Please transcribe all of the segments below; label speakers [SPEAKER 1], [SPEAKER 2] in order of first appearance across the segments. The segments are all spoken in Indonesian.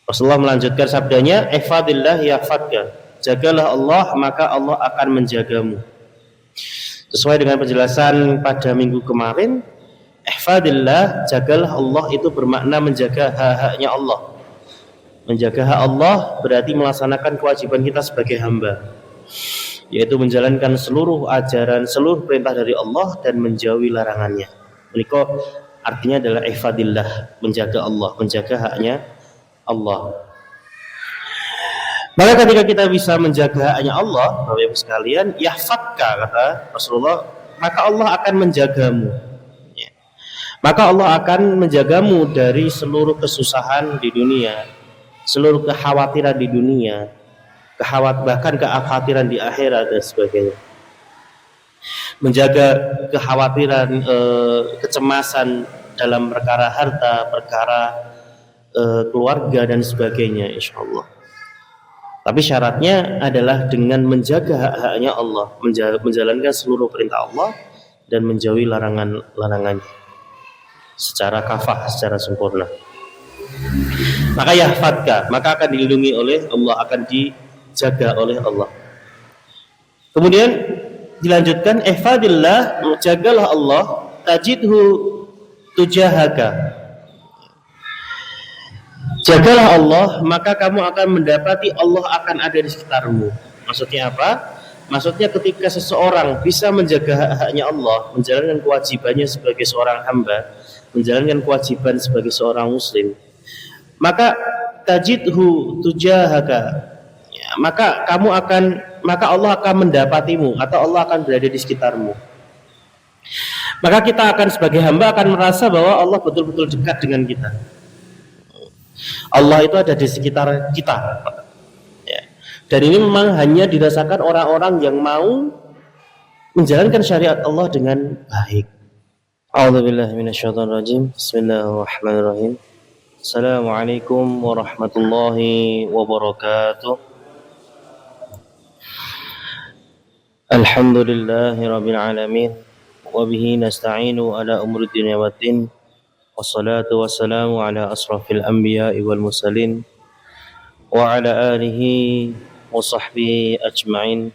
[SPEAKER 1] Rasulullah melanjutkan sabdanya, ihfadillah yahfadka. Jagalah Allah, maka Allah akan menjagamu. Sesuai dengan penjelasan pada minggu kemarin, ihfadillah, jagalah Allah itu bermakna menjaga hak-haknya Allah. Menjaga hak Allah berarti melaksanakan kewajiban kita sebagai hamba, yaitu menjalankan seluruh ajaran, seluruh perintah dari Allah dan menjauhi larangannya. Menika artinya adalah ihfadillah, menjaga Allah, menjaga haknya Allah. Maka ketika kita bisa menjaga haknya Allah, Bapak Ibu sekalian, yahfadka, kata Rasulullah, maka Allah akan menjagamu. Ya. Maka Allah akan menjagamu dari seluruh kesusahan di dunia, seluruh kekhawatiran di dunia, bahkan kekhawatiran di akhirat dan sebagainya. Menjaga kekhawatiran, kecemasan dalam perkara harta, perkara keluarga dan sebagainya, insyaallah. Tapi syaratnya adalah dengan menjaga hak-haknya Allah, menjalankan seluruh perintah Allah dan menjauhi larangan-larangannya secara kafah, secara sempurna. Maka yahfadka, maka akan dilindungi oleh Allah, akan dijaga oleh Allah. Kemudian dilanjutkan, ihfadillah, jagalah Allah, tajidhu tujahaka. Jagalah Allah, maka kamu akan mendapati Allah akan ada di sekitarmu. Maksudnya apa? Maksudnya ketika seseorang bisa menjaga hak-haknya Allah, menjalankan kewajibannya sebagai seorang hamba, menjalankan kewajiban sebagai seorang muslim, maka tajidhu tujahaka, ya, maka Allah akan mendapatimu, atau Allah akan berada di sekitarmu. Maka kita akan sebagai hamba akan merasa bahwa Allah betul-betul dekat dengan kita. Allah itu ada di sekitar kita, ya. Dan ini memang hanya dirasakan orang-orang yang mau menjalankan syariat Allah dengan baik. A'udzubillahi minasyaitonirrajim. Bismillahirrahmanirrahim. Assalamualaikum warahmatullahi wabarakatuh. Alhamdulillahi rabbil alamin, wa bihi nasta'inu ala umuri dunya waddin. Wassalatu wassalamu ala asrafil anbiya'i wal mursalin wa ala alihi wa sahbihi ajma'in.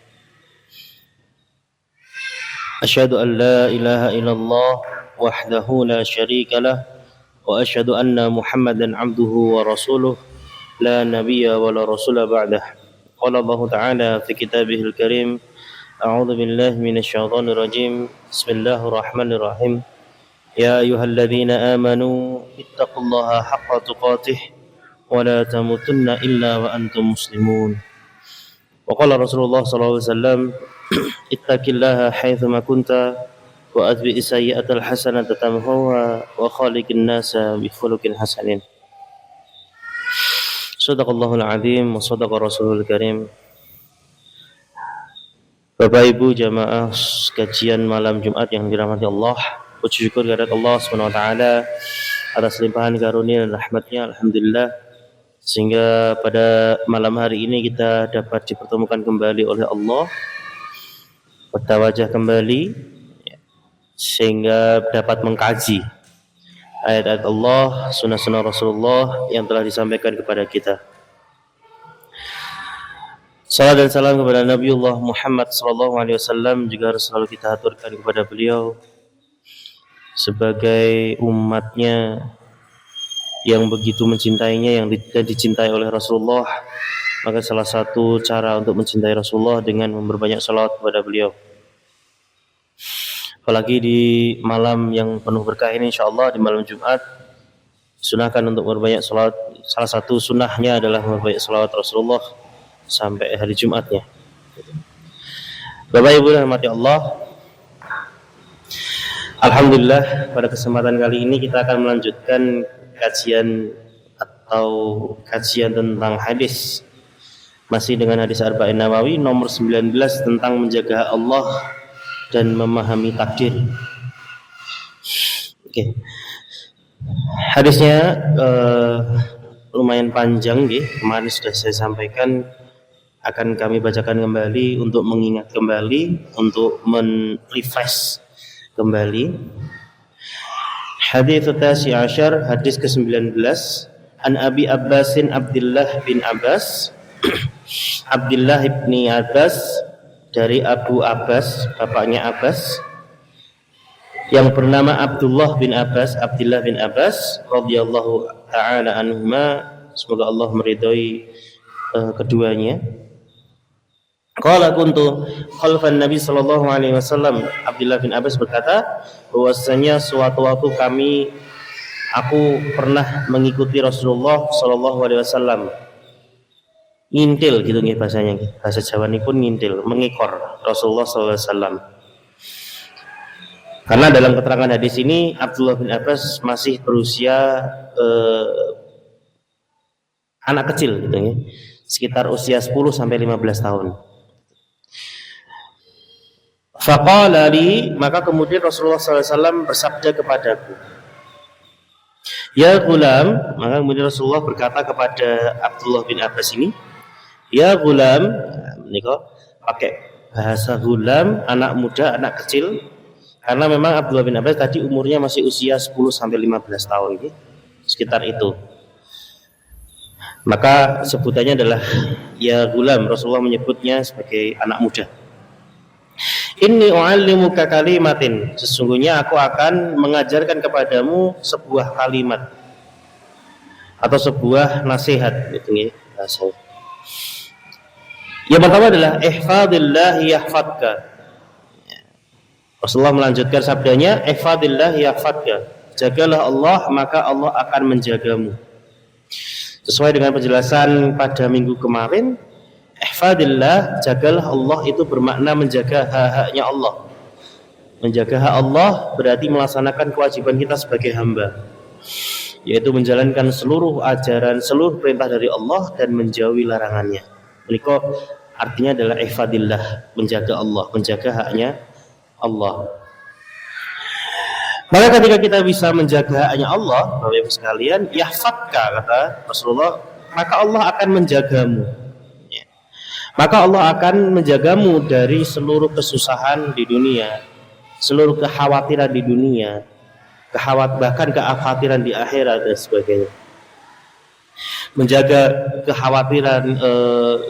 [SPEAKER 1] Asyhadu an la ilaha illallah wahdahu la syarika lah, wa asyhadu anna Muhammadan abduhu wa rasuluh, la nabiyya wa la rasula ba'dah. Qala Allah ta'ala fi kitabihil karim, a'udzu billahi minasyaitonir rajim. Bismillahirrahmanirrahim. Ya ayyuhalladzina amanu ittaqullaha haqqa tuqatih wa la tamutunna illa wa antum muslimun. Wa qala Rasulullah sallallahu alaihi wasallam, ittaqillaha haitsu ma kunta wa atbi'is sayyi'atal hasanata tamhuha wa khaliqin nasa bi khuluqin hasanin. Shadaqallahul azim wa shadaqa rasulul karim. Bapak Ibu jamaah kajian malam Jumat yang dirahmati Allah, puji syukur kepada Allah Subhanahu wa taala atas limpahan karunia dan rahmatnya, alhamdulillah, sehingga pada malam hari ini kita dapat dipertemukan kembali oleh Allah, bertawajah kembali, sehingga dapat mengkaji ayat-ayat Allah, sunnah-sunnah Rasulullah yang telah disampaikan kepada kita. Salam dan salam kepada Nabiullah Muhammad sallallahu alaihi wasallam juga harus selalu kita aturkan kepada beliau sebagai umatnya yang begitu mencintainya, yang dicintai oleh Rasulullah. Maka salah satu cara untuk mencintai Rasulullah dengan memperbanyak salawat kepada beliau. Apalagi di malam yang penuh berkah ini, insyaallah di malam Jumat, sunahkan untuk memperbanyak salawat. Salah satu sunahnya adalah memperbanyak salawat Rasulullah sampai hari Jumatnya. Bapak Ibu rahmati Allah, alhamdulillah pada kesempatan kali ini kita akan melanjutkan kajian tentang hadis, masih dengan hadis Arba'in Nawawi nomor 19 tentang menjaga Allah dan memahami takdir. Oke. Hadisnya lumayan panjang, kemarin sudah saya sampaikan, akan kami bacakan kembali untuk mengingat kembali, untuk men-refresh kembali. Hadits 19, hadis ke-19. An Abi Abbasin Abdullah bin Abbas Abdullah bin Abbas dari Abu Abbas, bapaknya Abbas, yang bernama Abdullah bin Abbas, Abdullah bin Abbas radhiyallahu taala anhuma, semoga Allah meridhai keduanya. Qala kuntu khalfan Nabi sallallahu alaihi wasallam. Abdullah bin Abbas berkata bahwasanya suatu waktu aku pernah mengikuti Rasulullah sallallahu alaihi wasallam. Ngintil gitu nih bahasanya, bahasa Jawa ini pun ngintil, mengikor Rasulullah sallallahu alaihi wasallam. Karena dalam keterangan hadis ini Abdullah bin Abbas masih berusia anak kecil gitu ya, sekitar usia 10 sampai 15 tahun. Faqala li, maka kemudian Rasulullah SAW bersabda kepadaku, ya gulam, maka kemudian Rasulullah berkata kepada Abdullah bin Abbas ini, ya gulam, ini kok pakai bahasa gulam, anak muda, anak kecil, karena memang Abdullah bin Abbas tadi umurnya masih usia 10 sampai 15 tahun gitu, sekitar itu. Maka sebutannya adalah ya gulam, Rasulullah menyebutnya sebagai anak muda. Inni u'allimuka kalimatin, sesungguhnya aku akan mengajarkan kepadamu sebuah kalimat atau sebuah nasihat gitu ya. Yang pertama adalah ihfadillah yahfadka. Rasulullah melanjutkan sabdanya, ihfadillah yahfadka, jagalah Allah maka Allah akan menjagamu. Sesuai dengan penjelasan pada minggu kemarin, ihfadillah, jagalah Allah itu bermakna menjaga hak-haknya Allah. Menjaga hak Allah berarti melaksanakan kewajiban kita sebagai hamba, yaitu menjalankan seluruh ajaran, seluruh perintah dari Allah dan menjauhi larangannya. Menika artinya adalah ihfadillah, menjaga Allah, menjaga haknya Allah. Maka ketika kita bisa menjaga haknya Allah, Bapak Ibu sekalian, yahfadka, kata Rasulullah, maka Allah akan menjagamu. Maka Allah akan menjagamu dari seluruh kesusahan di dunia, seluruh kekhawatiran di dunia, bahkan kekhawatiran di akhirat dan sebagainya. Menjaga kekhawatiran,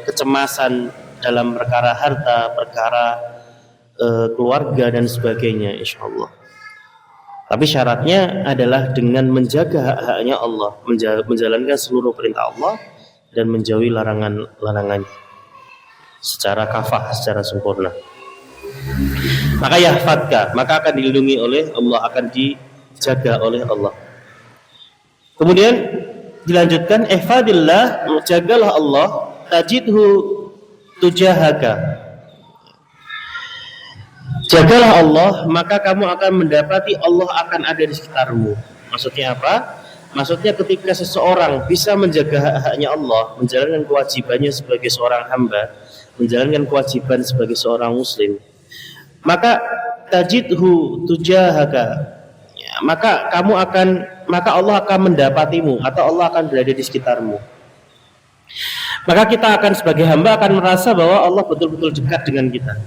[SPEAKER 1] kecemasan dalam perkara harta, perkara keluarga dan sebagainya, insyaallah. Tapi syaratnya adalah dengan menjaga hak-haknya Allah, menjalankan seluruh perintah Allah dan menjauhi larangan-larangannya secara kafah, secara sempurna. Maka yahfadka, maka akan dilindungi oleh Allah, akan dijaga oleh Allah. Kemudian dilanjutkan, ihfadillah, jagalah Allah, tajidhu tujahaka. Jagalah Allah, maka kamu akan mendapati Allah akan ada di sekitarmu. Maksudnya apa? Maksudnya ketika seseorang bisa menjaga hak-haknya Allah, menjalankan kewajibannya sebagai seorang hamba, menjalankan kewajiban sebagai seorang muslim, maka tajidhu tujahaka, ya, maka Allah akan mendapatimu, atau Allah akan berada di sekitarmu. Maka kita akan sebagai hamba akan merasa bahwa Allah betul-betul dekat dengan kita.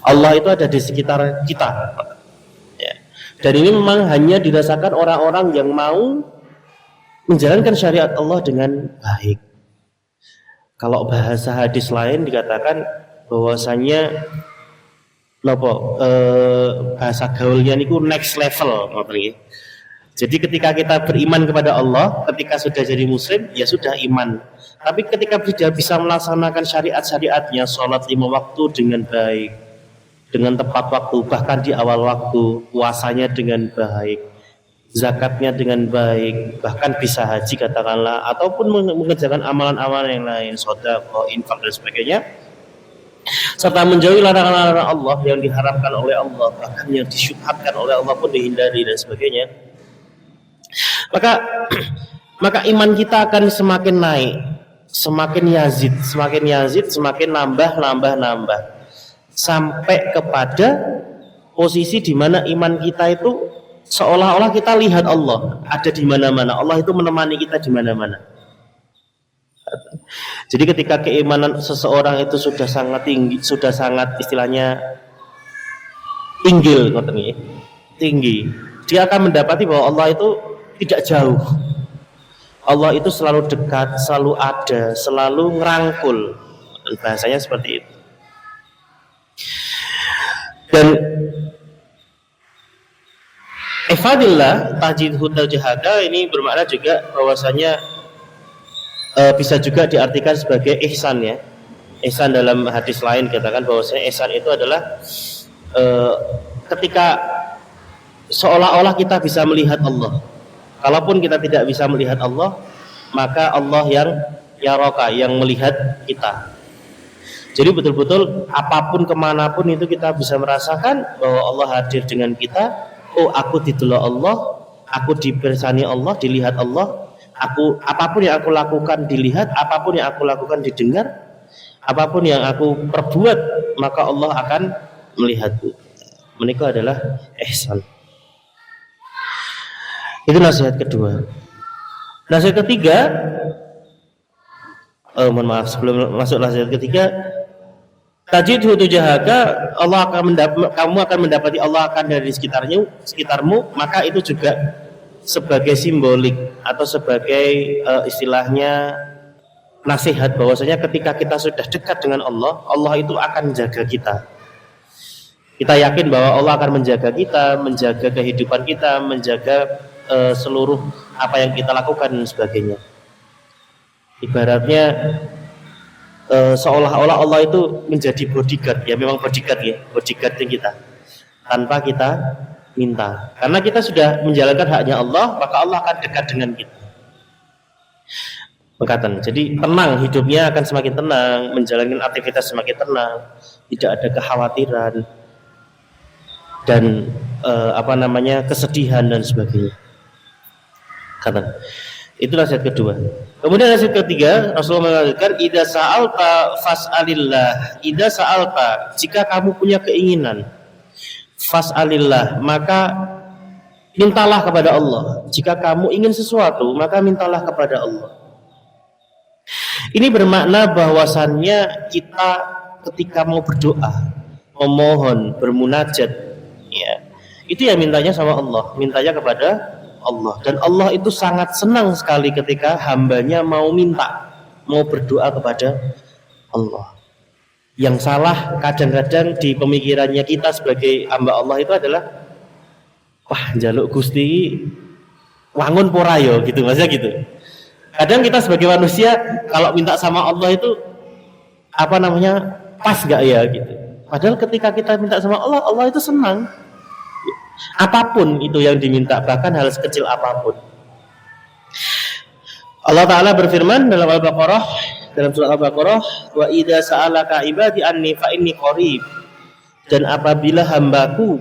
[SPEAKER 1] Allah itu ada di sekitar kita, ya. Dan ini memang hanya dirasakan orang-orang yang mau menjalankan syariat Allah dengan baik. Kalau bahasa hadis lain dikatakan bahwasanya bahasa gaulnya niku next level. Jadi ketika kita beriman kepada Allah, ketika sudah jadi muslim, ya sudah iman. Tapi ketika sudah bisa melaksanakan syariat-syariatnya, sholat 5 waktu dengan baik, dengan tepat waktu, bahkan di awal waktu, puasanya dengan baik, zakatnya dengan baik, bahkan bisa haji katakanlah, ataupun mengerjakan amalan-amalan yang lain, sedekah, infak dan sebagainya, serta menjauhi larangan-larangan Allah yang diharamkan oleh Allah, bahkan yang disyubhatkan oleh Allah pun dihindari dan sebagainya. Maka iman kita akan semakin naik, semakin yazid, semakin nambah, sampai kepada posisi di mana iman kita itu seolah-olah kita lihat Allah ada di mana-mana, Allah itu menemani kita di mana-mana. Jadi ketika keimanan seseorang itu sudah sangat tinggi, sudah sangat istilahnya tinggi, dia akan mendapati bahwa Allah itu tidak jauh. Allah itu selalu dekat, selalu ada, selalu ngerangkul. Bahasanya seperti itu. Dan ihfadillah tajidhu tujahaka ini bermakna juga bahwasanya bisa juga diartikan sebagai ihsan ya. Ihsan dalam hadis lain katakan bahwasanya ihsan itu adalah ketika seolah-olah kita bisa melihat Allah. Kalaupun kita tidak bisa melihat Allah, maka Allah yang yaraka, yang melihat kita. Jadi betul-betul apapun kemanapun itu kita bisa merasakan bahwa Allah hadir dengan kita. Oh, aku ditolong Allah, aku dibersani Allah, dilihat Allah. Aku apapun yang aku lakukan dilihat, apapun yang aku lakukan didengar, apapun yang aku perbuat, maka Allah akan melihatku. Menikah adalah ihsan. Itu nasihat kedua. Nasihat ketiga, mohon maaf sebelum masuk nasihat ketiga, tajidhu tujahaka, kamu akan mendapati Allah akan dari sekitarmu, maka itu juga sebagai simbolik atau sebagai istilahnya nasihat bahwasanya ketika kita sudah dekat dengan Allah, Allah itu akan menjaga kita. Kita yakin bahwa Allah akan menjaga kita, menjaga kehidupan kita, menjaga seluruh apa yang kita lakukan dan sebagainya. Ibaratnya seolah-olah Allah itu menjadi bodyguard, ya memang bodyguardnya kita tanpa kita minta. Karena kita sudah menjalankan haknya Allah, maka Allah akan dekat dengan kita. Bekatan. Jadi tenang, hidupnya akan semakin tenang, menjalankan aktivitas semakin tenang, tidak ada kekhawatiran dan kesedihan dan sebagainya. Kata. Itu nasihat kedua. Kemudian nasihat ketiga, Rasulullah mengatakan, "Idza sa'alta fas'alillah." Idza sa'alta, jika kamu punya keinginan, fas'alillah, maka mintalah kepada Allah. Jika kamu ingin sesuatu, maka mintalah kepada Allah. Ini bermakna bahwasannya kita ketika mau berdoa, memohon, bermunajat, ya, itu ya mintanya sama Allah, mintanya kepada Allah. Dan Allah itu sangat senang sekali ketika hambanya mau minta, mau berdoa kepada Allah. Yang salah kadang-kadang di pemikirannya kita sebagai hamba Allah itu adalah, wah njaluk Gusti wangun pora yo gitu, maksudnya gitu. Kadang kita sebagai manusia kalau minta sama Allah itu pas gak ya gitu. Padahal ketika kita minta sama Allah, Allah itu senang. Apapun itu yang diminta, bahkan hal sekecil apapun. Allah Ta'ala berfirman dalam Al-Baqarah, dalam surah Al-Baqarah, wa idza sa'alaka ibadi anni fa inni qarib. Dan apabila hambaku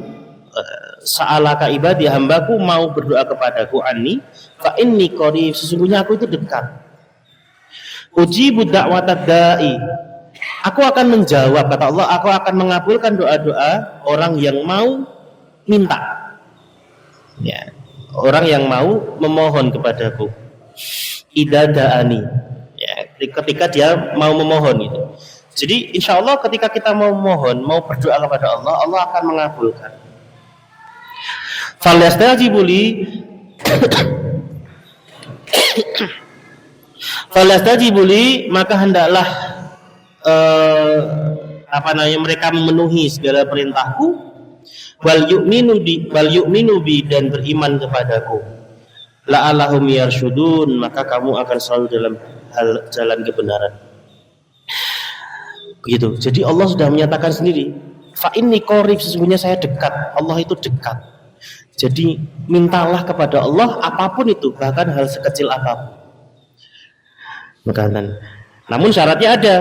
[SPEAKER 1] sa'alaka ibadi, hambaku mau berdoa kepadaku anni fa inni qarib, sesungguhnya aku itu dekat. Ujibu da'watad da'i, aku akan menjawab, kata Allah, aku akan mengabulkan doa-doa orang yang mau minta, ya, orang yang mau memohon kepadaku. Idza da'ani, ya, ketika dia mau memohon itu. Jadi insya Allah ketika kita mau memohon, mau berdoa kepada Allah, Allah akan mengabulkan. Falyastajibu li falyastajibu li, maka hendaklah mereka memenuhi segala perintahku. Wal yu'minu bi, dan beriman kepadaku. La'allahum yarsyudun, maka kamu akan selalu dalam hal jalan kebenaran. Begitu. Jadi Allah sudah menyatakan sendiri, fa inni qarib, sesungguhnya saya dekat. Allah itu dekat. Jadi mintalah kepada Allah apapun itu, bahkan hal sekecil apapun. Namun syaratnya ada.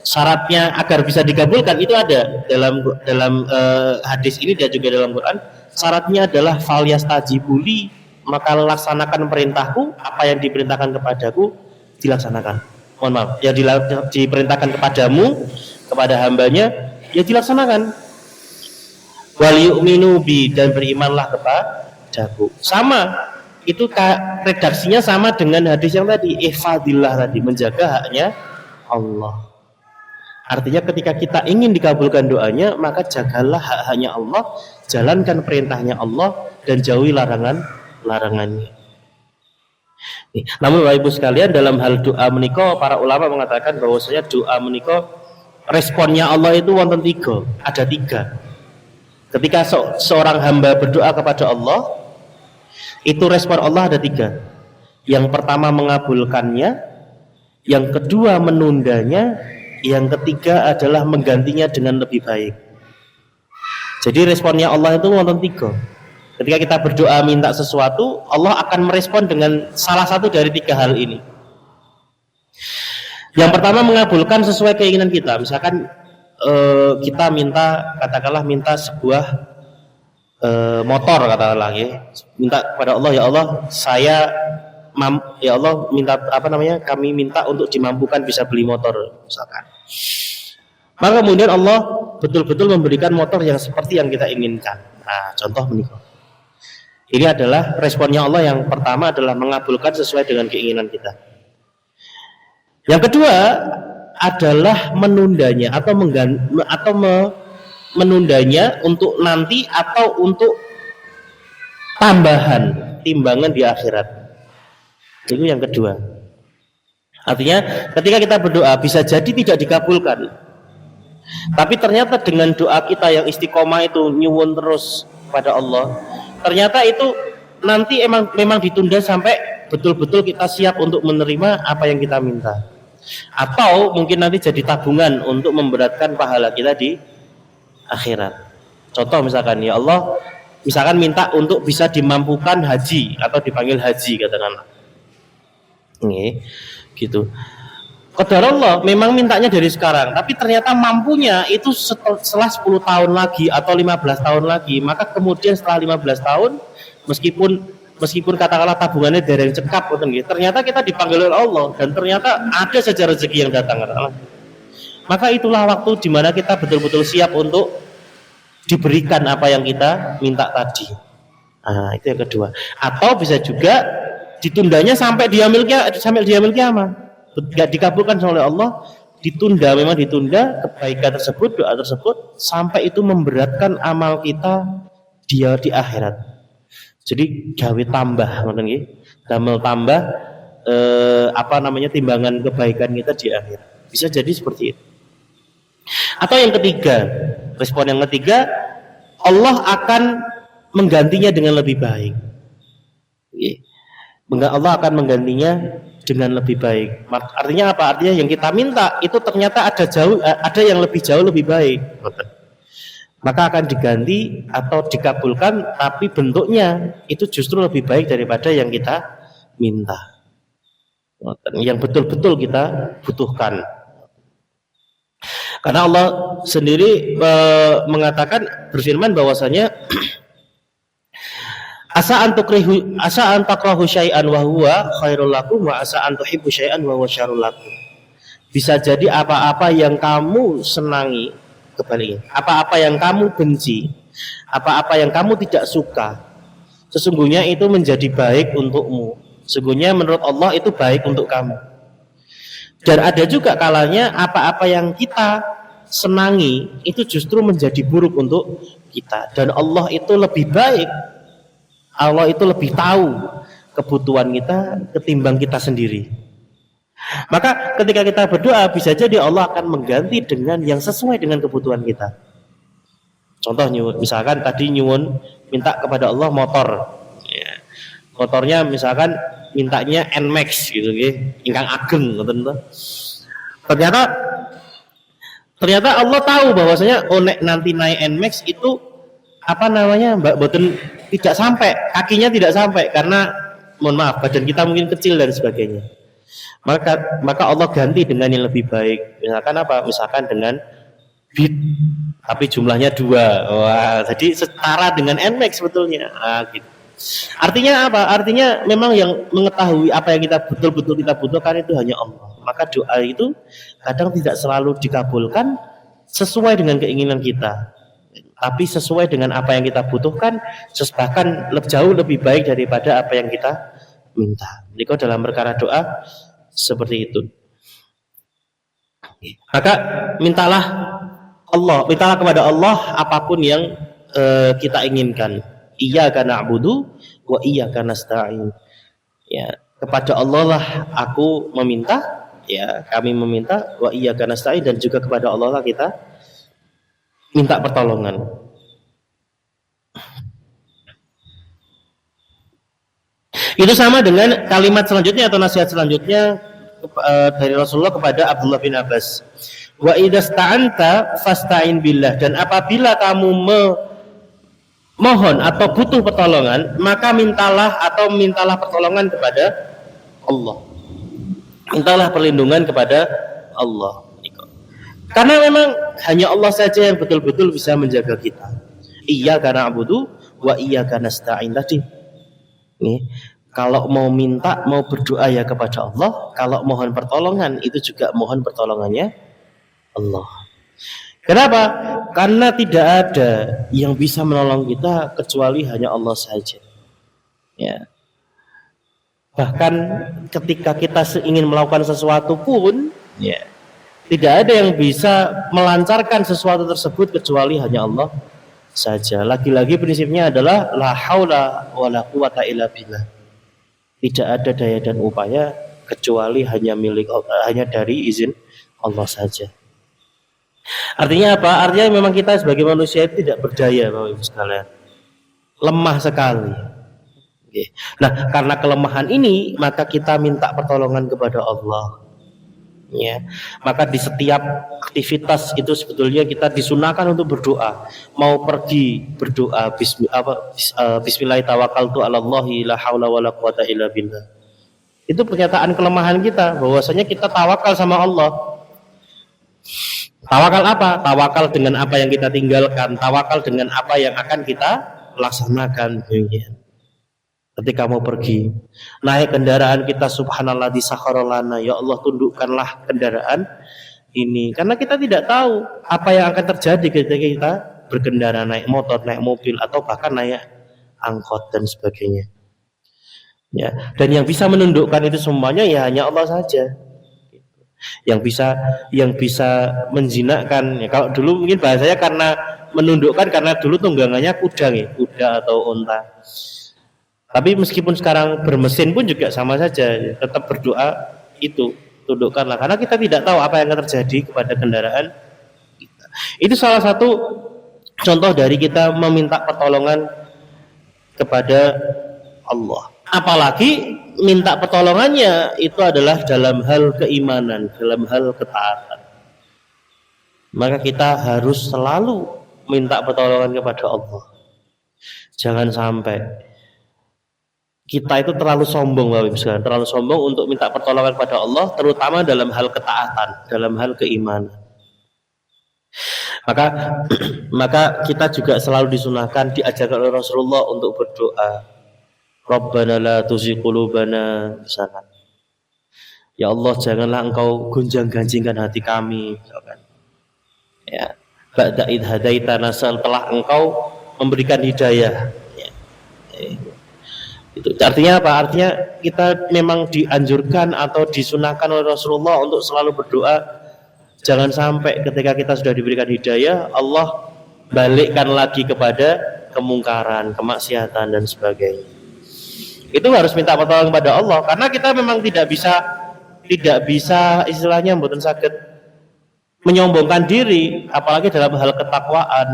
[SPEAKER 1] Syaratnya agar bisa dikabulkan itu ada dalam hadis ini dan juga dalam Quran. Syaratnya adalah falyastajibuli, maka laksanakan perintahku, apa yang diperintahkan kepadaku dilaksanakan. Mohon maaf, yang diperintahkan kepadamu, kepada hambanya, ya dilaksanakan. Wal yu'minu bi, dan berimanlah kepadaku. Sama, itu redaksinya sama dengan hadis yang tadi, ihfadillah tadi, menjaga haknya Allah. Artinya ketika kita ingin dikabulkan doanya, maka jagalah hak-haknya Allah, jalankan perintahnya Allah, dan jauhi larangannya. Namun Bapak Ibu sekalian, dalam hal doa menika para ulama mengatakan bahwasanya doa menika responnya Allah itu wonten tiga, ada tiga. Ketika seorang hamba berdoa kepada Allah, itu respon Allah ada tiga. Yang pertama mengabulkannya, yang kedua menundanya, yang ketiga adalah menggantinya dengan lebih baik. Jadi responnya Allah itu wonten tiga. Ketika kita berdoa minta sesuatu, Allah akan merespon dengan salah satu dari tiga hal ini. Yang pertama mengabulkan sesuai keinginan kita. Misalkan kita katakanlah minta sebuah motor, katakanlah ya. Minta kepada Allah, ya Allah, ya Allah minta kami minta untuk dimampukan bisa beli motor misalkan. Maka kemudian Allah betul-betul memberikan motor yang seperti yang kita inginkan. Nah, contoh menikah. Ini adalah responnya Allah. Yang pertama adalah mengabulkan sesuai dengan keinginan kita. Yang kedua adalah menundanya atau menundanya untuk nanti atau untuk tambahan timbangan di akhirat. Itu yang kedua. Artinya ketika kita berdoa bisa jadi tidak dikabulkan, tapi ternyata dengan doa kita yang istiqomah itu nyuwun terus pada Allah, ternyata itu nanti memang ditunda sampai betul-betul kita siap untuk menerima apa yang kita minta. Atau mungkin nanti jadi tabungan untuk memberatkan pahala kita di akhirat. Contoh misalkan, ya Allah, misalkan minta untuk bisa dimampukan haji atau dipanggil haji katakanlah. Ini gitu. Qadarullah memang mintanya dari sekarang, tapi ternyata mampunya itu setelah 10 tahun lagi atau 15 tahun lagi. Maka kemudian setelah 15 tahun meskipun katakanlah tabungannya dari yang cekap, ternyata kita dipanggil oleh Allah dan ternyata ada saja rezeki yang datang. Maka itulah waktu di mana kita betul-betul siap untuk diberikan apa yang kita minta tadi. Nah, itu yang kedua. Atau bisa juga ditundanya sampai dia kiamat. Tidak dikabulkan oleh Allah, memang ditunda kebaikan tersebut, doa tersebut sampai itu memberatkan amal kita dia di akhirat. Jadi gawe tambah, damel tambah timbangan kebaikan kita di akhirat. Bisa jadi seperti itu. Atau yang ketiga, respon yang ketiga, Allah akan menggantinya dengan lebih baik. Allah akan menggantinya dengan lebih baik. Artinya apa? Artinya yang kita minta itu ternyata ada yang lebih jauh lebih baik. Maka akan diganti atau dikabulkan, tapi bentuknya itu justru lebih baik daripada yang kita minta, yang betul-betul kita butuhkan. Karena Allah sendiri mengatakan, berfirman bahwasanya asa an takrahu syai'an wa huwa khairul lakum wa asa an tuhibbu syai'an wa huwa syarrul lakum. Bisa jadi apa-apa yang kamu senangi, kebaliknya, apa-apa yang kamu benci, apa-apa yang kamu tidak suka, sesungguhnya itu menjadi baik untukmu. Sesungguhnya menurut Allah itu baik untuk kamu. Dan ada juga kalanya apa-apa yang kita senangi itu justru menjadi buruk untuk kita. Dan Allah itu lebih baik, Allah itu lebih tahu kebutuhan kita ketimbang kita sendiri. Maka ketika kita berdoa, bisa jadi Allah akan mengganti dengan yang sesuai dengan kebutuhan kita. Contoh misalkan tadi nyuwun minta kepada Allah motor, ya. Motornya misalkan mintanya Nmax gitu, ingkang ageng, ternyata Allah tahu bahwasanya nanti naik Nmax itu tidak sampai, kakinya tidak sampai karena mohon maaf badan kita mungkin kecil dan sebagainya. Maka Allah ganti dengan yang lebih baik. Misalkan dengan Beat, tapi jumlahnya 2. Wah, jadi setara dengan Nmax sebetulnya. Gitu. Artinya apa? Artinya memang yang mengetahui apa yang kita betul-betul kita butuhkan itu hanya Allah. Maka doa itu kadang tidak selalu dikabulkan sesuai dengan keinginan kita, tapi sesuai dengan apa yang kita butuhkan, bahkan jauh lebih baik daripada apa yang kita minta. Jadi dalam perkara doa seperti itu. Maka mintalah kepada Allah apapun yang kita inginkan. Iyyaka na'budu wa iyyaka nasta'in. Ya, Kepada Allah lah aku meminta, ya kami meminta, wa iyyaka nasta'in, dan juga kepada Allah lah kita minta pertolongan. Itu sama dengan kalimat selanjutnya atau nasihat selanjutnya dari Rasulullah kepada Abdullah bin Abbas. Wa idasta'anta fasta'in billah, dan apabila kamu mohon atau butuh pertolongan, maka mintalah pertolongan kepada Allah. Mintalah perlindungan kepada Allah. Karena memang hanya Allah saja yang betul-betul bisa menjaga kita. Iyyaka na'budu wa iyyaka nasta'in tadi. Nih, kalau mau minta, mau berdoa ya kepada Allah, kalau mohon pertolongan itu juga mohon pertolongannya Allah. Kenapa? Karena tidak ada yang bisa menolong kita kecuali hanya Allah saja. Ya. Bahkan ketika kita ingin melakukan sesuatu pun, ya, tidak ada yang bisa melancarkan sesuatu tersebut kecuali hanya Allah saja. Lagi-lagi prinsipnya adalah la haula wala quwata illa billah. Tidak ada daya dan upaya kecuali hanya dari izin Allah saja. Artinya apa? Artinya memang kita sebagai manusia itu tidak berdaya, Bapak Ibu sekalian. Lemah sekali. Nah, karena kelemahan ini, maka kita minta pertolongan kepada Allah. Ya, maka di setiap aktivitas itu sebetulnya kita disunahkan untuk berdoa. Mau pergi berdoa bismillah tawakkaltu 'alallahi la haula wala quwata illa billah. Itu pernyataan kelemahan kita, bahwasanya kita tawakal sama Allah. Tawakal apa? Tawakal dengan apa yang kita tinggalkan, tawakal dengan apa yang akan kita laksanakan. Ketika mau pergi, naik kendaraan kita, subhanallah disakharolana, ya Allah tundukkanlah kendaraan ini, karena kita tidak tahu apa yang akan terjadi ketika kita berkendara, naik motor, naik mobil, atau bahkan naik angkot dan sebagainya. Ya, dan yang bisa menundukkan itu semuanya ya hanya Allah saja. Yang bisa menjinakkan, ya, kalau dulu mungkin bahasanya karena menundukkan, karena dulu tunggangannya kuda, ya, kuda atau unta. Tapi meskipun sekarang bermesin pun juga sama saja, tetap berdoa itu, tundukkanlah, karena kita tidak tahu apa yang akan terjadi kepada kendaraan kita. Itu salah satu contoh dari kita meminta pertolongan kepada Allah. Apalagi minta pertolongannya itu adalah dalam hal keimanan, dalam hal ketaatan. Maka kita harus selalu minta pertolongan kepada Allah. Jangan sampai kita itu terlalu sombong, Bapak Ibu sekalian, terlalu sombong untuk minta pertolongan kepada Allah, terutama dalam hal ketaatan, dalam hal keimanan. Maka kita juga selalu disunahkan, diajarkan oleh Rasulullah untuk berdoa. Rabbana la tuzigh qulubana, misalkan. Ya Allah, janganlah Engkau gonjang-ganjingkan hati kami, misalkan. Ya, ba'da id hadaitana, setelah Engkau memberikan hidayah. Ya. Itu artinya apa? Artinya kita memang dianjurkan atau disunahkan oleh Rasulullah untuk selalu berdoa. Jangan sampai ketika kita sudah diberikan hidayah, Allah balikkan lagi kepada kemungkaran, kemaksiatan dan sebagainya. Itu harus minta pertolongan kepada Allah, karena kita memang tidak bisa istilahnya mboten saged menyombongkan diri, apalagi dalam hal ketakwaan.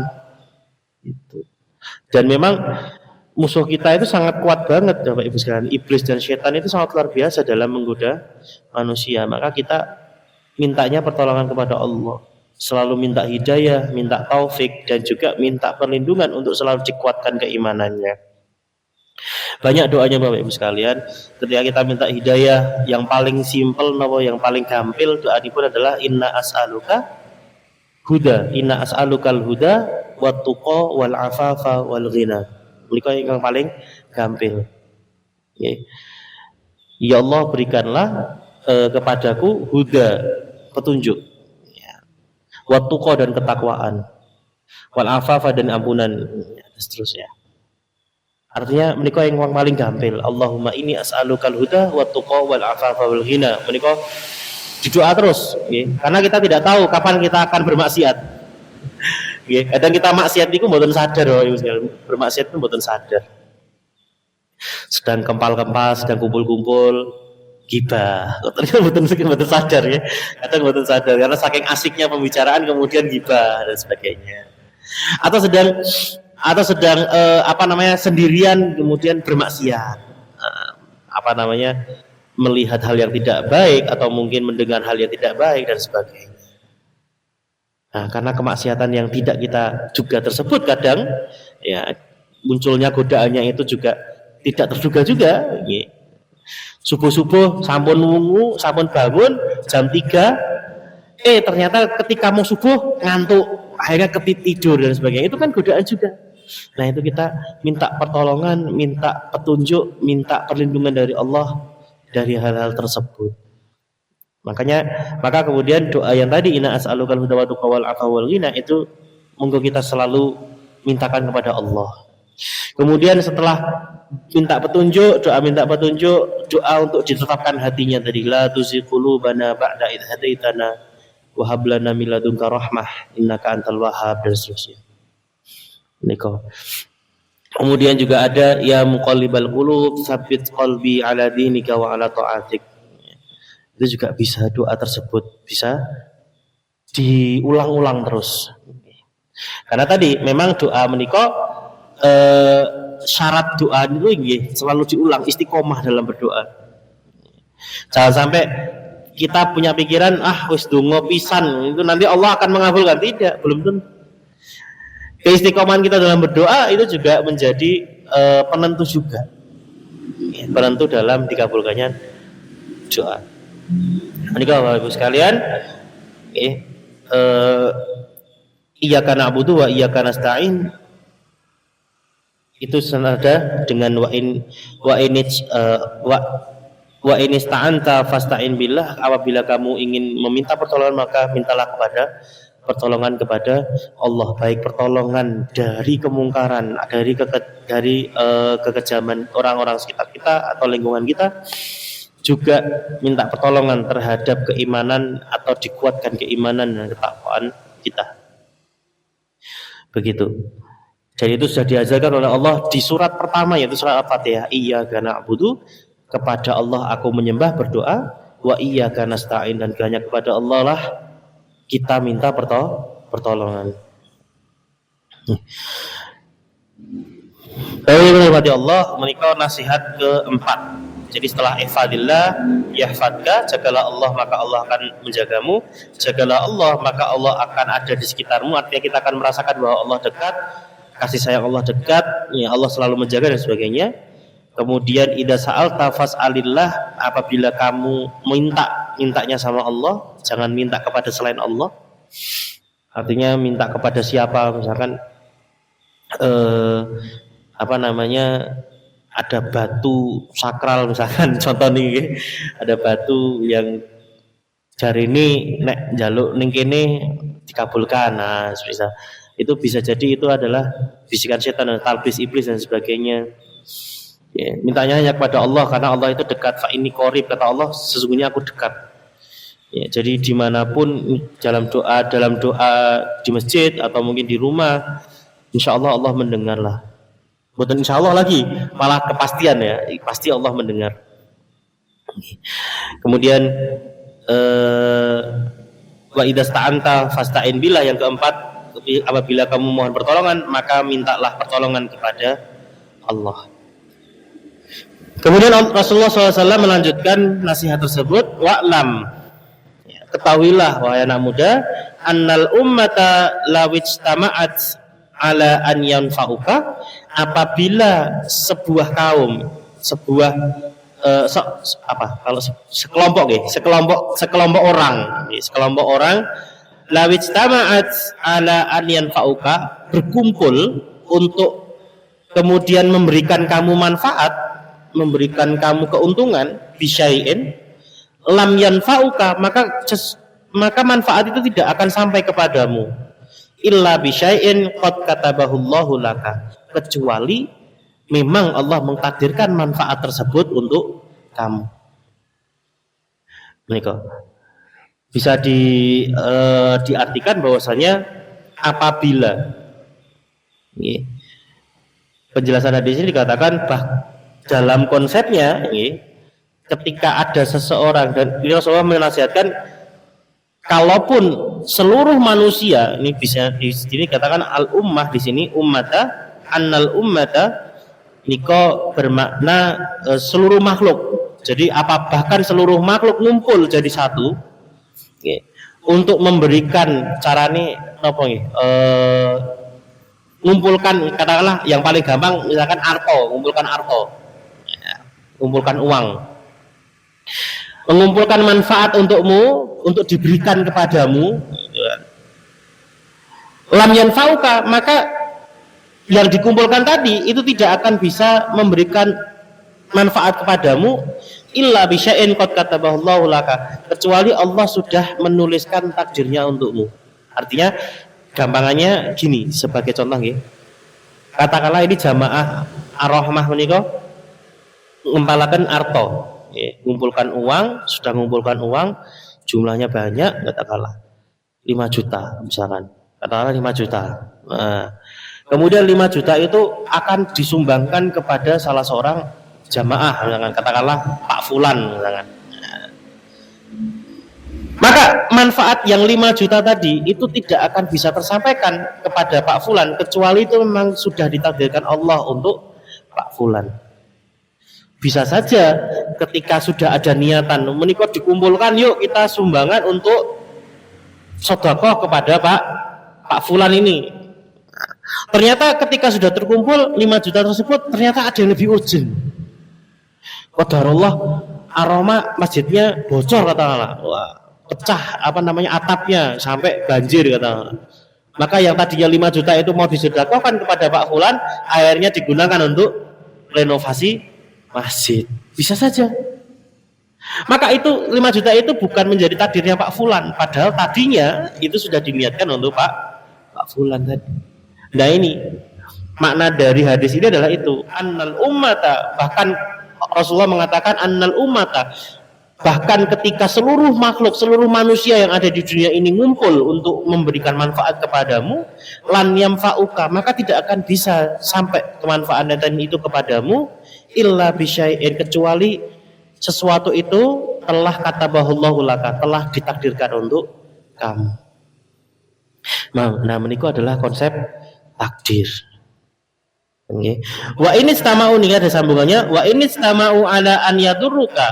[SPEAKER 1] Itu. Dan memang musuh kita itu sangat kuat banget, Bapak Ibu sekalian. Iblis dan setan itu sangat luar biasa dalam menggoda manusia. Maka kita mintanya pertolongan kepada Allah, selalu minta hidayah, minta taufik, dan juga minta perlindungan untuk selalu dikuatkan keimanannya. Banyak doanya, Bapak Ibu sekalian. Ketika kita minta hidayah, yang paling simpel, yang paling gampil doa ini pun adalah inna as'aluka huda, inna as'alukal huda wat tuqa wal afafa wal ghina. Menika yang paling gampil. Ya Allah, berikanlah kepadaku huda, petunjuk, ya, wat tuqa dan ketakwaan, wal afafa dan ampunan, ya, seterusnya. Artinya menika yang paling gampil. Allahumma inni as'alukal huda wat tuqa wal afafa wal ghina. Menika didoa terus, ya. Karena kita tidak tahu kapan kita akan bermaksiat. Ya, kadang kita maksiat itu mboten sadar, bermaksiat itu mboten sadar. Sedang kempal-kempal, sedang kumpul-kumpul, gibah. Ternyata betul sadar ya. Kadang betul sadar karena saking asiknya pembicaraan kemudian gibah dan sebagainya. Atau sedang sendirian kemudian bermaksiat. Melihat hal yang tidak baik atau mungkin mendengar hal yang tidak baik dan sebagainya. Nah, karena kemaksiatan yang tidak kita juga tersebut kadang ya munculnya godaannya itu juga tidak terduga juga. Subuh-subuh sampun wungu, sampun bangun jam 3, ternyata ketika mau subuh ngantuk, akhirnya ketidur dan sebagainya. Itu kan godaan juga. Nah, itu kita minta pertolongan, minta petunjuk, minta perlindungan dari Allah dari hal-hal tersebut. Maka kemudian doa yang tadi inna as'alukal huda wa tuqa wal afa wal ghina itu monggo kita selalu mintakan kepada Allah. Kemudian setelah minta petunjuk, doa untuk ditetapkan hatinya tadi, la tuzigh qulubana ba'da idh hadaitana wa hab lana min ladunka rahmah innaka antal wahhab dan seterusnya. Kemudian juga ada ya muqallibal qulub tsabbit qalbi ala dinika wa ala ta'atik. Itu juga bisa, doa tersebut bisa diulang-ulang terus. Karena tadi memang doa menika syarat doa itu selalu diulang, istiqomah dalam berdoa. Jangan sampai kita punya pikiran wis donga pisan itu nanti Allah akan mengabulkan. Tidak, belum tentu. Keistiqomahan kita dalam berdoa itu juga menjadi penentu juga, penentu dalam dikabulkannya doa. Menikah Bapak Ibu sekalian, iyyaka na'budu wa iyyaka nasta'in itu senada dengan wa in ista'anta fasta'in billah. Apabila kamu ingin meminta pertolongan maka mintalah pertolongan kepada Allah, baik pertolongan dari kemungkaran, dari kekejaman orang-orang sekitar kita atau lingkungan kita, juga minta pertolongan terhadap keimanan atau dikuatkan keimanan dan ketakwaan kita. Begitu. Dan itu sudah diajarkan oleh Allah di surat pertama, yaitu surat Al-Fatihah. Iyyaka na'budu, kepada Allah aku menyembah berdoa, wa iyyaka nasta'in, dan hanya kepada Allah lah kita minta pertolongan. Baik Allah, menikah nasihat keempat. Jadi setelah ihfadillah yahfadka, jagalah Allah maka Allah akan menjagamu, jagalah Allah maka Allah akan ada di sekitarmu. Artinya kita akan merasakan bahwa Allah dekat, kasih sayang Allah dekat, ya Allah selalu menjaga dan sebagainya. Kemudian idza sa'alta fas'alillah, apabila kamu mintanya sama Allah, jangan minta kepada selain Allah. Artinya minta kepada siapa, misalkan ada batu sakral misalkan, contoh nih, ada batu yang jari ini nek njaluk ning kene dikabulkan. Nah, itu bisa jadi itu adalah bisikan setan dan talbis iblis dan sebagainya. Ya, mintanya hanya kepada Allah karena Allah itu dekat. Fa inni qarib, kata Allah, sesungguhnya aku dekat. Ya, jadi dimanapun dalam doa di masjid atau mungkin di rumah, insya Allah Allah mendengarlah. Bukan insya Allah lagi, malah kepastian ya, pasti Allah mendengar. Kemudian wa idza sta'anta fasta'in billah, yang keempat, apabila kamu mohon pertolongan maka mintalah pertolongan kepada Allah. Kemudian Rasulullah SAW melanjutkan nasihat tersebut, wa'lam, ketahuilah wahai anak muda, annal ummata lawijtama'at ala an yanfa'uka, apabila sebuah kaum, sekelompok orang lawijtama'at ala an yanfa'uka, berkumpul untuk kemudian memberikan kamu manfaat, memberikan kamu keuntungan, bisyai'in lam yanfa'uka, maka manfaat itu tidak akan sampai kepadamu, illa bisyai'in qad katabahullahu laka, kecuali memang Allah mengtakdirkan manfaat tersebut untuk kamu. Menika bisa diartikan bahwasanya apabila penjelasan hadis ini dikatakan dalam konsepnya ketika ada seseorang, dan Rasulullah menasihatkan kalaupun seluruh manusia, ini bisa di sini katakan al ummah, di sini ummata, annal ummata niko bermakna seluruh makhluk. Jadi bahkan seluruh makhluk ngumpul jadi satu untuk memberikan carane apa ngumpulkan, katakanlah yang paling gampang misalkan ngumpulkan ngumpulkan uang, mengumpulkan manfaat untukmu, untuk diberikan kepadamu, lam yanfa'uka, maka yang dikumpulkan tadi itu tidak akan bisa memberikan manfaat kepadamu illa bisya'in qad katabahallahu laka, kecuali Allah sudah menuliskan takdirnya untukmu. Artinya gampangannya gini, sebagai contoh katakanlah ini jamaah ar-rahmah menika ngempalaken arto, ngumpulkan uang, sudah mengumpulkan uang, jumlahnya banyak, katakanlah 5 juta misalkan, katakanlah 5 juta. Nah, kemudian 5 juta itu akan disumbangkan kepada salah seorang jamaah, misalkan katakanlah Pak Fulan misalkan. Maka manfaat yang 5 juta tadi itu tidak akan bisa tersampaikan kepada Pak Fulan, kecuali itu memang sudah ditakdirkan Allah untuk Pak Fulan. Bisa saja ketika sudah ada niatan menikah dikumpulkan, yuk kita sumbangan untuk sedekah kepada Pak Fulan ini. Ternyata ketika sudah terkumpul 5 juta tersebut, ternyata ada yang lebih urgent. Qadarullah aroma masjidnya bocor, katakanlah, pecah atapnya sampai banjir, katakanlah. Maka yang tadinya 5 juta itu mau disedekahkan kepada Pak Fulan, akhirnya digunakan untuk renovasi masjid. Bisa saja. Maka itu 5 juta itu bukan menjadi takdirnya Pak Fulan, padahal tadinya itu sudah diniatkan untuk Pak Fulan tadi. Nah, ini makna dari hadis ini adalah itu, annal ummata, bahkan Rasulullah mengatakan annal ummata, bahkan ketika seluruh makhluk, seluruh manusia yang ada di dunia ini ngumpul untuk memberikan manfaat kepadamu, lan yamfa'uka, maka tidak akan bisa sampai kemanfaatan itu kepadamu illa bisyai'in, kecuali sesuatu itu telah katabahullahu laka, telah ditakdirkan untuk kamu. Nah, menikah adalah konsep takdir. Wa ini istama'u, ini ada sambungannya, wa ini istama'u ala an yadurruka,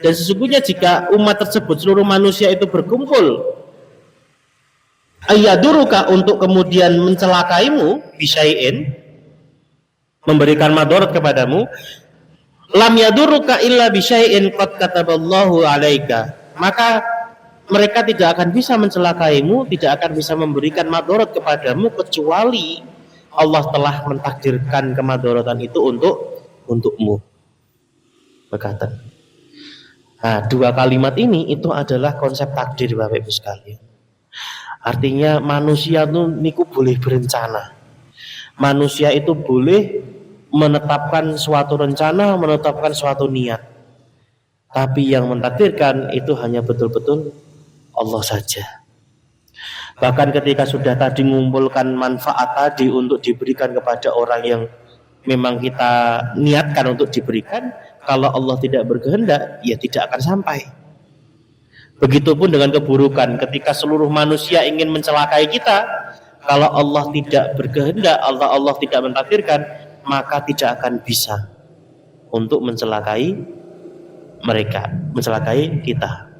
[SPEAKER 1] dan sesungguhnya jika umat tersebut, seluruh manusia itu berkumpul ayaduruka, untuk kemudian mencelakaimu, bisyai'in, memberikan madarat kepadamu, lam yaduruka illa bisyai'in qad kataballahu alaika, maka mereka tidak akan bisa mencelakaimu, tidak akan bisa memberikan madarat kepadamu, kecuali Allah telah mentakdirkan kemadaratan itu untukmu. Berkata. Nah, 2 kalimat ini itu adalah konsep takdir, Bapak Ibu sekalian. Artinya manusia itu niku boleh berencana. Manusia itu boleh menetapkan suatu rencana, menetapkan suatu niat. Tapi yang mentakdirkan itu hanya betul-betul Allah saja. Bahkan ketika sudah tadi mengumpulkan manfaat tadi untuk diberikan kepada orang yang memang kita niatkan untuk diberikan, kalau Allah tidak berkehendak, ya tidak akan sampai. Begitupun dengan keburukan, ketika seluruh manusia ingin mencelakai kita, kalau Allah tidak berkehendak, Allah tidak mentakdirkan, maka tidak akan bisa untuk mencelakai mereka, mencelakai kita.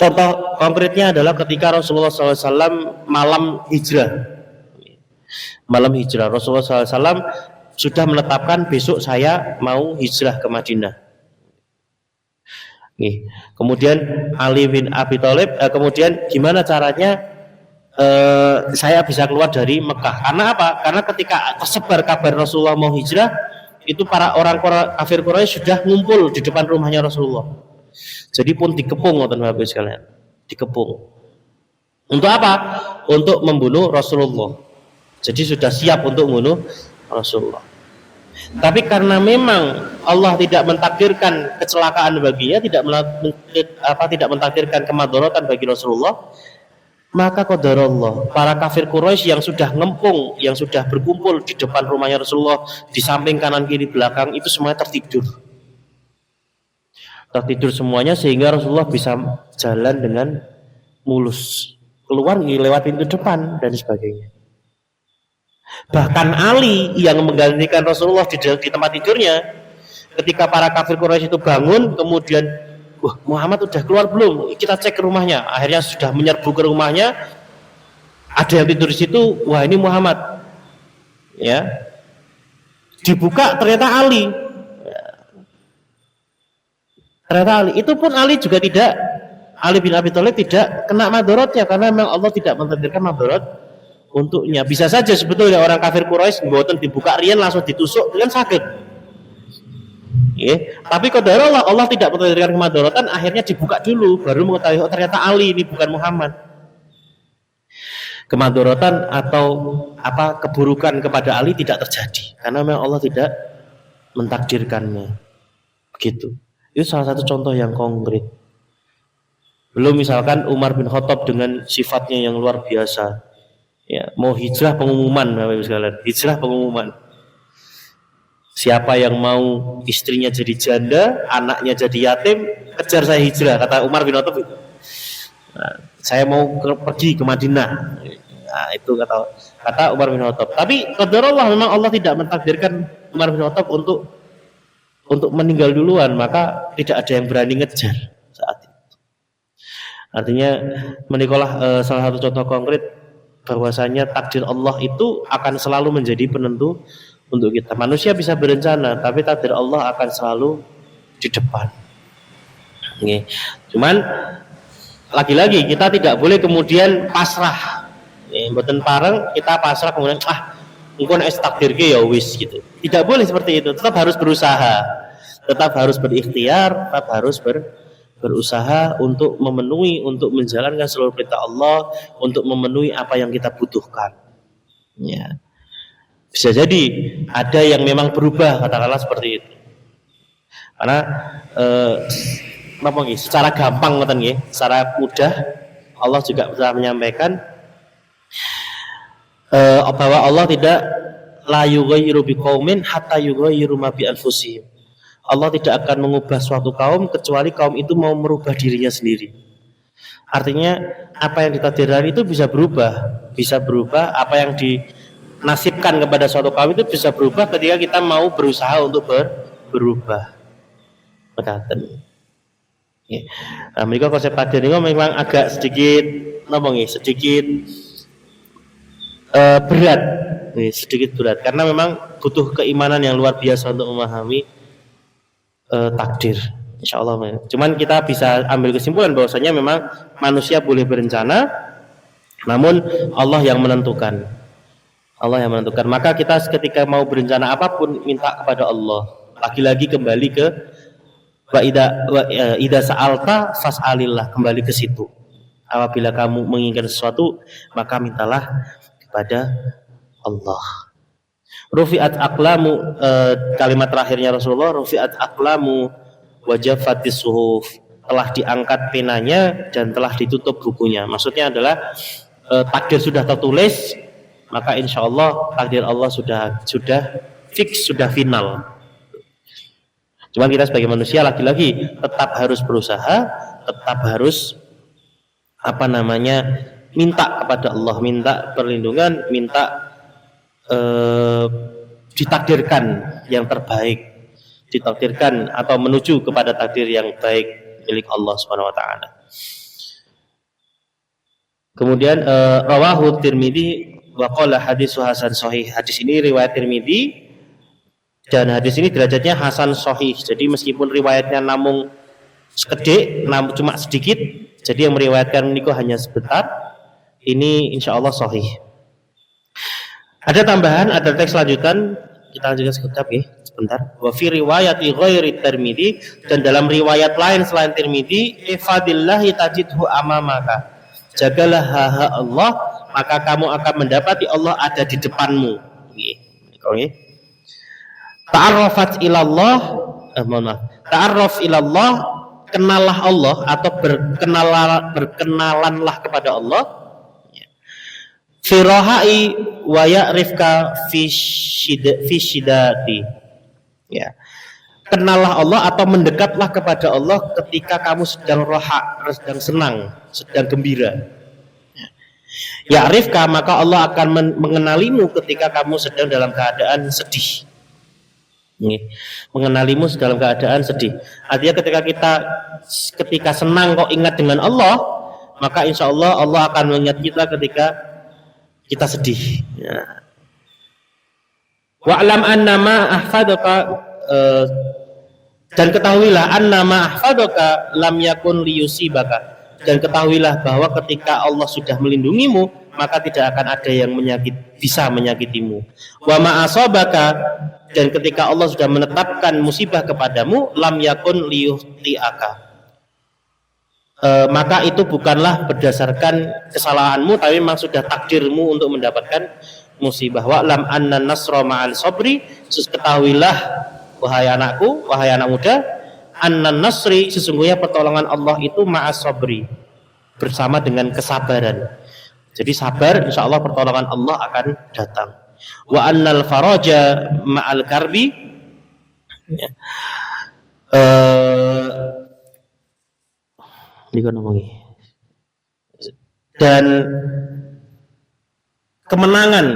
[SPEAKER 1] Contoh konkretnya adalah ketika Rasulullah SAW malam hijrah. Malam hijrah, Rasulullah SAW sudah menetapkan besok saya mau hijrah ke Madinah. Kemudian Ali bin Abi Thalib, kemudian gimana caranya saya bisa keluar dari Mekah? Karena apa? Karena ketika tersebar kabar Rasulullah mau hijrah, itu para orang kafir Quraisy sudah ngumpul di depan rumahnya Rasulullah. Jadi pun dikepung, Bapak sekalian, dikepung. Untuk apa? Untuk membunuh Rasulullah. Jadi sudah siap untuk membunuh Rasulullah. Tapi karena memang Allah tidak mentakdirkan kecelakaan baginya, tidak mentakdirkan kemadaratan bagi Rasulullah, Maka qadarullah, para kafir Quraisy yang sudah ngempung, yang sudah berkumpul di depan rumahnya Rasulullah, di samping kanan kiri belakang, itu semuanya tertidur semuanya, sehingga Rasulullah bisa jalan dengan mulus, keluar lewat pintu depan dan sebagainya. Bahkan Ali yang menggantikan Rasulullah di tempat tidurnya, ketika para kafir Quraisy itu bangun, kemudian wah, Muhammad udah keluar belum? Kita cek ke rumahnya. Akhirnya sudah menyerbu ke rumahnya. Ada yang tidur di situ. Wah, ini Muhammad. Ya. Dibuka ternyata Ali. Ternyata Ali. Itu pun Ali juga tidak, Ali bin Abi Thalib tidak kena madorotnya, karena memang Allah tidak mentakdirkan madorot untuknya. Bisa saja sebetulnya orang kafir Quraisy mboten dibuka rian langsung ditusuk dengan sakit. Tapi qadarullah, Allah tidak mentakdirkan kemadharatan, akhirnya dibuka dulu, baru mengetahui oh ternyata Ali ini bukan Muhammad. Kemadharatan atau keburukan kepada Ali tidak terjadi karena memang Allah tidak mentakdirkannya. Begitu. Itu salah satu contoh yang konkret. Belum misalkan Umar bin Khattab dengan sifatnya yang luar biasa. Ya, mau hijrah pengumuman, Bapak Ibu sekalian. Hijrah pengumuman. Siapa yang mau istrinya jadi janda, anaknya jadi yatim, kejar saya hijrah, kata Umar bin Khattab itu. Nah, saya mau pergi ke Madinah. Nah, itu kata Umar bin Khattab. Tapi qadarullah, memang Allah tidak mentakdirkan Umar bin Khattab untuk meninggal duluan, maka tidak ada yang berani ngejar saat itu. Artinya menikolah salah satu contoh konkret bahwasanya takdir Allah itu akan selalu menjadi penentu untuk kita. Manusia bisa berencana, tapi takdir Allah akan selalu di depan. Cuman lagi-lagi kita tidak boleh kemudian pasrah. Mboten pareng kita pasrah kemudian engko nek takdirke ya wis gitu. Tidak boleh seperti itu. Tetap harus berusaha. Tetap harus berikhtiar, tetap harus berusaha untuk memenuhi, untuk menjalankan seluruh perintah Allah, untuk memenuhi apa yang kita butuhkan. Ya. Bisa jadi ada yang memang berubah, katakanlah seperti itu. Karena secara gampang secara mudah Allah juga bisa menyampaikan bahwa Allah tidak la yughayyiru biqaumin hatta yughayyiru ma bi anfusihim. Allah tidak akan mengubah suatu kaum kecuali kaum itu mau merubah dirinya sendiri. Artinya apa yang ditakdirkan itu bisa berubah, apa yang dinasibkan kepada suatu kaum itu bisa berubah ketika kita mau berusaha untuk berubah. Mekaten. Nah, mereka konsep takdir ini memang agak sedikit berat, sedikit berat karena memang butuh keimanan yang luar biasa untuk memahami takdir. Insya Allah. Cuman kita bisa ambil kesimpulan bahwasanya memang manusia boleh berencana, namun Allah yang menentukan. Maka kita ketika mau berencana apapun minta kepada Allah. Lagi-lagi kembali ke ida sa'alta fas'alillah, kembali ke situ. Apabila kamu menginginkan sesuatu, maka mintalah kepada Allah. Rufi'at aqlamu, kalimat terakhirnya Rasulullah, rufi'at aqlamu wajafatis suhuf, telah diangkat penanya dan telah ditutup bukunya. Maksudnya adalah takdir sudah tertulis, maka insya Allah takdir Allah sudah fix, sudah final. Cuma kita sebagai manusia lagi-lagi tetap harus berusaha, tetap harus minta kepada Allah, minta perlindungan, minta ditakdirkan yang terbaik, ditakdirkan atau menuju kepada takdir yang baik milik Allah Subhanahu wa taala. Kemudian rawahu Tirmidzi wa qala haditsu hasan sahih. Hadis ini riwayat Tirmidzi dan hadis ini derajatnya hasan sahih. Jadi meskipun riwayatnya namung sekedhik, cuma sedikit, jadi yang meriwayatkan niku hanya sebentar, ini insyaallah sahih. Ada tambahan, ada teks lanjutan, kita lanjutkan sebentar. Wa fi riwayati ghairi Tirmidzi, dan dalam riwayat lain selain Tirmidzi, ifadillahi tajidhu amamaka. Jagalah Allah, maka kamu akan mendapati Allah ada di depanmu. Ta'arrafat ilallah, ta'arraf ilallah, kenallah Allah atau berkenalanlah kepada Allah. Firahai wa ya'rifka fi syidati. Ya. Kenallah Allah atau mendekatlah kepada Allah ketika kamu sedang roha, sedang senang, sedang gembira. Ya'rifka, maka Allah akan mengenalimu ketika kamu sedang dalam keadaan sedih. Mengenalimu dalam keadaan sedih. Artinya ketika senang kok ingat dengan Allah, maka insya Allah Allah akan mengingat kita ketika kita sedih. Ya. Wa'lam annama ahfadaka, dan ketahuilah annama ahfadaka lam yakun liyusibaka, dan ketahuilah bahwa ketika Allah sudah melindungimu maka tidak akan ada yang bisa menyakitimu. Wa ma asabaka, dan ketika Allah sudah menetapkan musibah kepadamu, lam yakun liyuhtiaka, maka itu bukanlah berdasarkan kesalahanmu, tapi memang sudah takdirmu untuk mendapatkan musibah. Wa lam anna nasra ma'al sabri, ketahuilah wahai anakku, wahai anak muda, anna nasri, sesungguhnya pertolongan Allah itu ma'as sabri, bersama dengan kesabaran. Jadi sabar, insya Allah pertolongan Allah akan datang. Wa annal faraja ma'al karbi, dan kemenangan,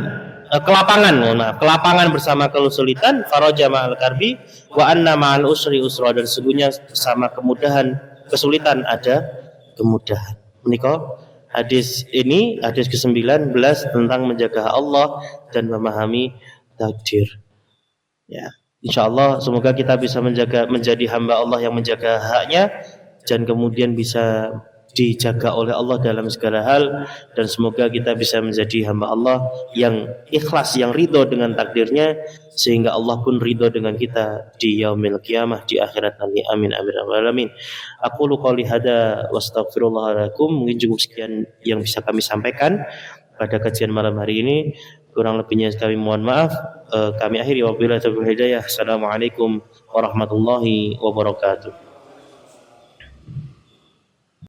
[SPEAKER 1] kelapangan bersama kesulitan, faraja ma'al karbi, wa anna ma'al usri usra, dan sesungguhnya bersama kemudahan kesulitan ada kemudahan. Menikah hadis ini, hadis ke-19 tentang menjaga Allah dan memahami takdir. Ya, insyaallah semoga kita bisa menjadi hamba Allah yang menjaga haknya, dan kemudian bisa dijaga oleh Allah dalam segala hal, dan semoga kita bisa menjadi hamba Allah yang ikhlas, yang ridho dengan takdirnya, sehingga Allah pun ridho dengan kita di yaumil qiyamah, di akhirat nanti. Amin amin alamin. Aku qouli hada wastaghfirullah lakum. Mungkin cukup sekian yang bisa kami sampaikan pada kajian malam hari ini. Kurang lebihnya kami mohon maaf. Kami akhiri wabillahi taufiq hidayah. Assalamualaikum warahmatullahi wabarakatuh.